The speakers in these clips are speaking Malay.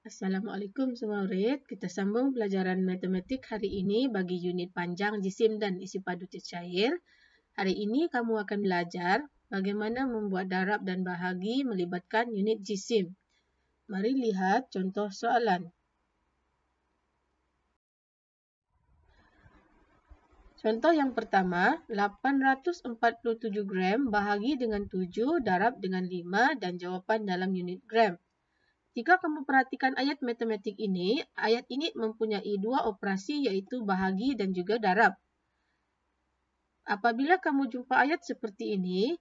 Assalamualaikum semua murid. Kita sambung pelajaran matematik hari ini bagi unit panjang, jisim dan isi padu cair. Hari ini kamu akan belajar bagaimana membuat darab dan bahagi melibatkan unit jisim. Mari lihat contoh soalan. Contoh yang pertama, 847 gram bahagi dengan 7 darab dengan 5 dan jawapan dalam unit gram. Jika kamu perhatikan ayat matematik ini, ayat ini mempunyai dua operasi yaitu bahagi dan juga darab. Apabila kamu jumpa ayat seperti ini,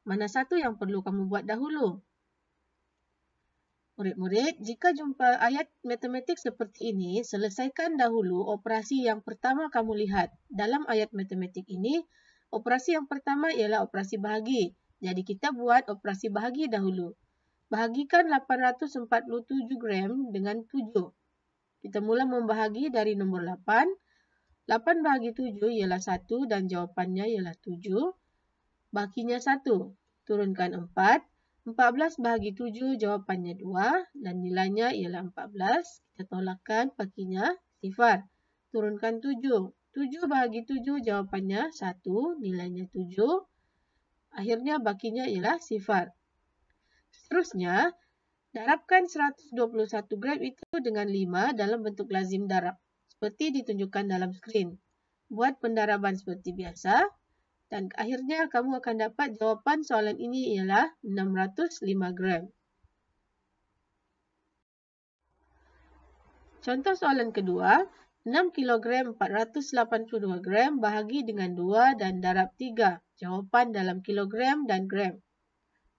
mana satu yang perlu kamu buat dahulu? Murid-murid, jika jumpa ayat matematik seperti ini, selesaikan dahulu operasi yang pertama kamu lihat. Dalam ayat matematik ini, operasi yang pertama ialah operasi bahagi. Jadi kita buat operasi bahagi dahulu. Bahagikan 847 gram dengan 7. Kita mula membahagi dari nombor 8. 8 bahagi 7 ialah 1 dan jawapannya ialah 7. Bahaginya 1. Turunkan 4. 14 bahagi 7 jawapannya 2 dan nilainya ialah 14. Kita tolakkan bahaginya sifar. Turunkan 7. 7 bahagi 7 jawapannya 1, nilainya 7. Akhirnya bahaginya ialah sifar. Seterusnya, darabkan 121 gram itu dengan 5 dalam bentuk lazim darab, seperti ditunjukkan dalam skrin. Buat pendaraban seperti biasa, dan akhirnya kamu akan dapat jawapan soalan ini ialah 605 gram. Contoh soalan kedua, 6 kilogram 482 gram bahagi dengan 2 dan darab 3. Jawapan dalam kilogram dan gram.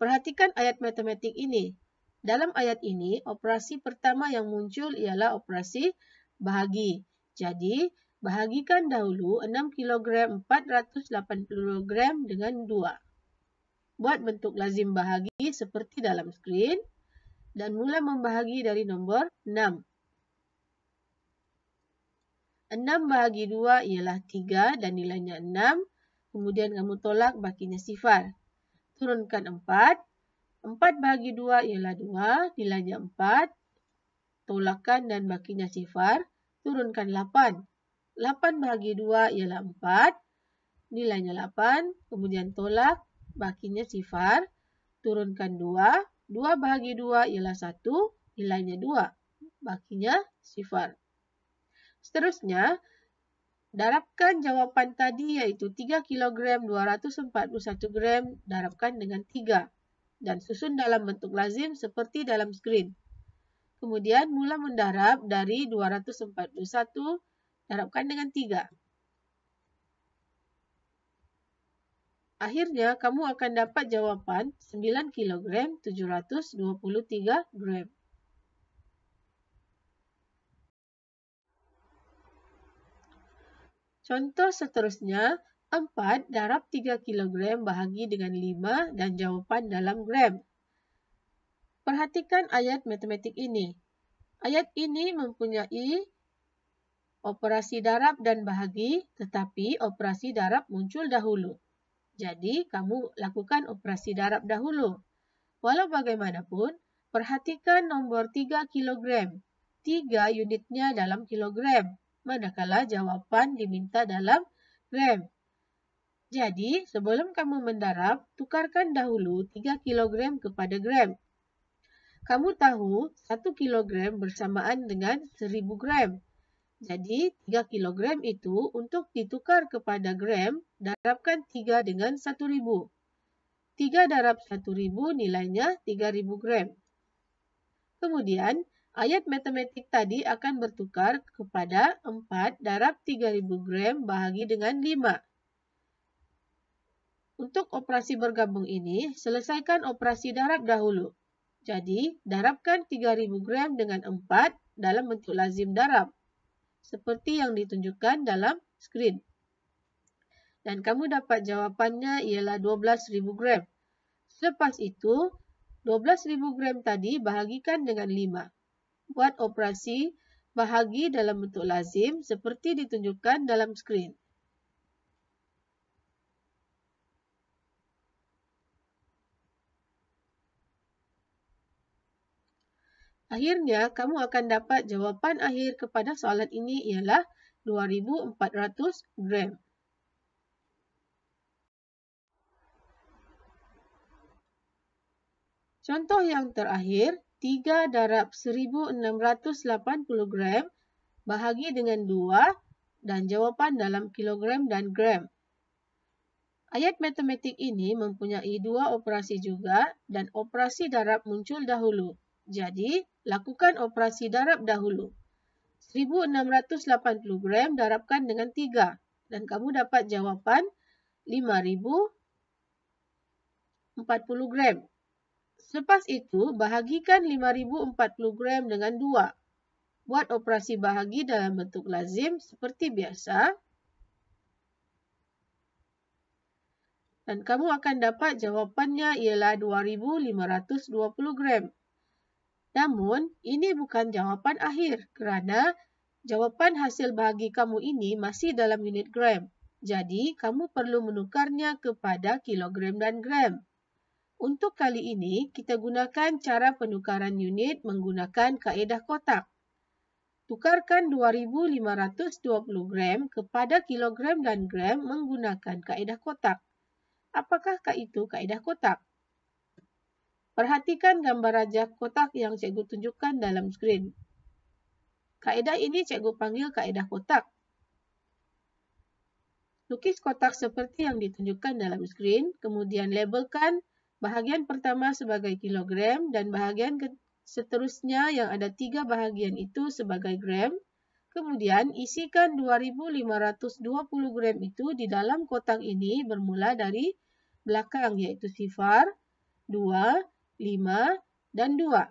Perhatikan ayat matematik ini. Dalam ayat ini, operasi pertama yang muncul ialah operasi bahagi. Jadi, bahagikan dahulu 6 kg 480 gram dengan 2. Buat bentuk lazim bahagi seperti dalam skrin dan mula membahagi dari nombor 6. 6 bahagi 2 ialah 3 dan nilainya 6. Kemudian kamu tolak bahaginya sifar. Turunkan 4. 4 bahagi 2 ialah 2, nilainya 4. Tolakkan dan bahaginya sifar. Turunkan 8. 8 bahagi 2 ialah 4, nilainya 8. Kemudian tolak, bahaginya sifar. Turunkan 2. 2 bahagi 2 ialah 1, nilainya 2. Bahaginya sifar. Seterusnya, darabkan jawapan tadi iaitu 3 kg 241 gram darabkan dengan 3. Dan susun dalam bentuk lazim seperti dalam skrin. Kemudian mula mendarab dari 241 darabkan dengan 3. Akhirnya kamu akan dapat jawapan 9 kg 723 gram. Contoh seterusnya, 4 darab 3 kg bahagi dengan 5 dan jawapan dalam gram. Perhatikan ayat matematik ini. Ayat ini mempunyai operasi darab dan bahagi, tetapi operasi darab muncul dahulu. Jadi, kamu lakukan operasi darab dahulu. Walau bagaimanapun, perhatikan nombor 3 kg. 3 unitnya dalam kilogram, manakala jawapan diminta dalam gram. Jadi, sebelum kamu mendarab, tukarkan dahulu 3 kg kepada gram. Kamu tahu 1 kilogram bersamaan dengan 1000 gram. Jadi, 3 kilogram itu untuk ditukar kepada gram, darabkan 3 dengan 1000. 3 darab 1000 nilainya 3000 gram. Kemudian, ayat matematik tadi akan bertukar kepada 4 darab 3000 gram bahagi dengan 5. Untuk operasi bergabung ini, selesaikan operasi darab dahulu. Jadi, darabkan 3000 gram dengan 4 dalam bentuk lazim darab, seperti yang ditunjukkan dalam skrin. Dan kamu dapat jawapannya ialah 12.000 gram. Selepas itu, 12.000 gram tadi bahagikan dengan 5. Buat operasi bahagi dalam bentuk lazim seperti ditunjukkan dalam skrin. Akhirnya, kamu akan dapat jawapan akhir kepada soalan ini ialah 2,400 gram. Contoh yang terakhir, 3 darab 1,680 gram bahagi dengan 2 dan jawapan dalam kilogram dan gram. Ayat matematik ini mempunyai dua operasi juga dan operasi darab muncul dahulu. Jadi, lakukan operasi darab dahulu. 1,680 gram darabkan dengan 3 dan kamu dapat jawapan 5,040 gram. Selepas itu, bahagikan 5,040 gram dengan 2. Buat operasi bahagi dalam bentuk lazim seperti biasa. Dan kamu akan dapat jawapannya ialah 2,520 gram. Namun, ini bukan jawapan akhir kerana jawapan hasil bahagi kamu ini masih dalam unit gram. Jadi, kamu perlu menukarnya kepada kilogram dan gram. Untuk kali ini, kita gunakan cara penukaran unit menggunakan kaedah kotak. Tukarkan 2,520 gram kepada kilogram dan gram menggunakan kaedah kotak. Apakah itu kaedah kotak? Perhatikan gambar rajah kotak yang cikgu tunjukkan dalam skrin. Kaedah ini cikgu panggil kaedah kotak. Lukis kotak seperti yang ditunjukkan dalam skrin, kemudian labelkan bahagian pertama sebagai kilogram dan bahagian seterusnya yang ada 3 bahagian itu sebagai gram. Kemudian isikan 2,520 gram itu di dalam kotak ini bermula dari belakang iaitu 0, 2, 5 dan 2.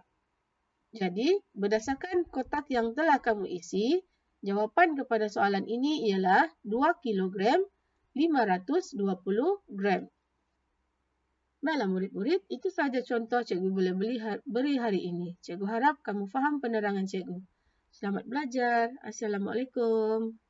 Jadi, berdasarkan kotak yang telah kamu isi, jawapan kepada soalan ini ialah 2 kilogram 520 gram. Baiklah murid-murid, itu sahaja contoh cikgu boleh beri hari ini. Cikgu harap kamu faham penerangan cikgu. Selamat belajar. Assalamualaikum.